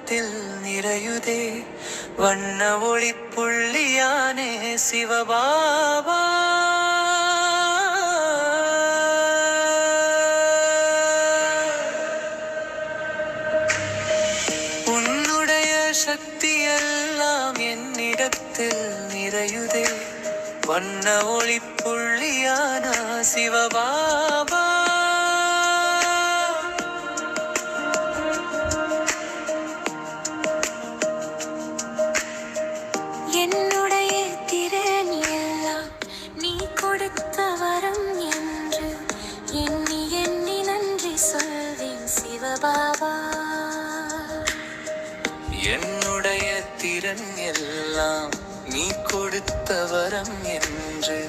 என்னிடத்தில் நிறையுதே வண்ண ஒளி புள்ளியானே சிவபாபா. உன்னுடைய சக்தி எல்லாம் என்னிடத்தில் நிறையுதே வண்ண ஒளி புள்ளியான சிவபாபா. என்னுடைய திறன் எல்லாம் நீ கொடுத்த வரம் என்று எண்ணி எண்ணி நன்றி சொல்வேன் சிவபாபா. என்னுடைய திறன் எல்லாம் நீ கொடுத்த வரம் என்று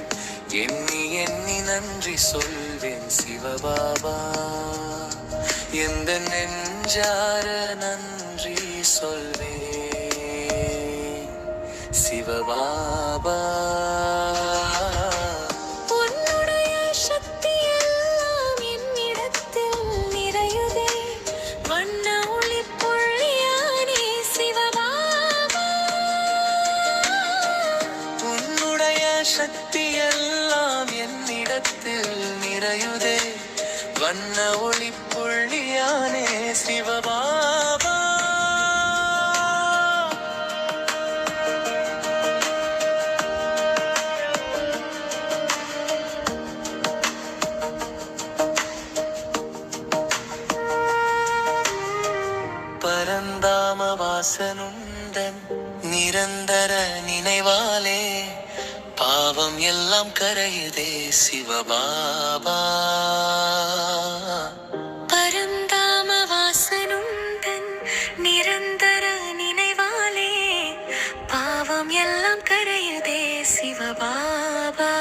எண்ணி எண்ணி நன்றி சொல்வேன் சிவபாபா. எந்த நெஞ்சார நன்றி சொல்வேன் சிவபாபா. உன்னுடைய சக்தி எல்லாம் என்னிடத்தில் நிறையுதே வண்ண ஒளி புள்ளியானே சிவபாபா. உன்னுடைய சக்தி எல்லாம் என்னிடத்தில் நிறையுதே வண்ண ஒளி புள்ளியானே சிவபாபா. பரந்தாம வாசனுண்டன் நிரந்தர நினைவாலே பாவம் எல்லாம் கரையுதே சிவபாபா. பரந்தாம வாசனுண்டன் நிரந்தர நினைவாலே பாவம் எல்லாம் கரையுதே சிவபாபா.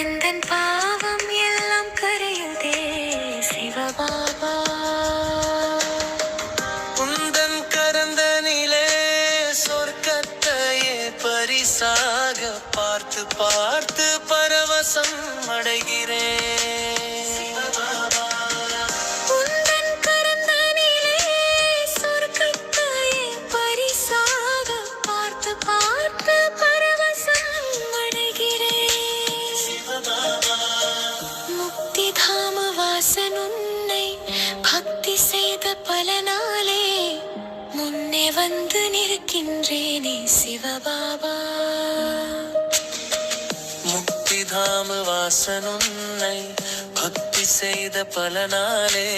எந்தன் பாவம் எல்லாம் கரையுதே சிவபாபா. உந்தன் கரந்தனிலே சொர்க்கத்தையே பரிசாக பார்த்து பார்த்து பரவசம் அடைகிறேன். உந்தன் கரந்தனிலே சொர்க்கத்தையே பரிசாக பார்த்து பார்த்து பரவசம் அடைகிறேன். முக்தி தாம வாசன் உன்னை பக்தி செய்த பலனாலே முன்னே வந்து நிற்கின்றேனே சிவபாபா. முக்திதாம வாசனுன்னை பக்தி செய்த பலனாலே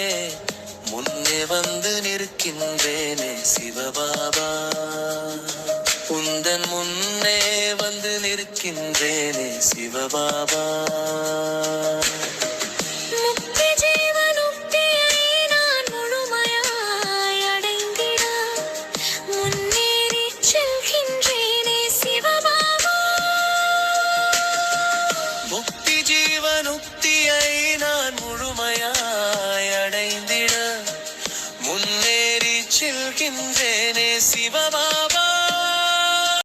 முன்னே வந்து நிற்கின்றேனே சிவபாபா. உந்தன் முன்னே வந்து நிற்கின்றேனே சிவபாபா. முக்தி ஜீவனுக்தியை நான் முழுமையாய் அடைந்திட முன்னேறிச் செல்கின்றேனே சிவபாபா. முக்தி ஜீவனுக்தியை நான் முழுமையாய் அடைந்திட முன்னேறி செல்கின்றேனே சிவபாபா.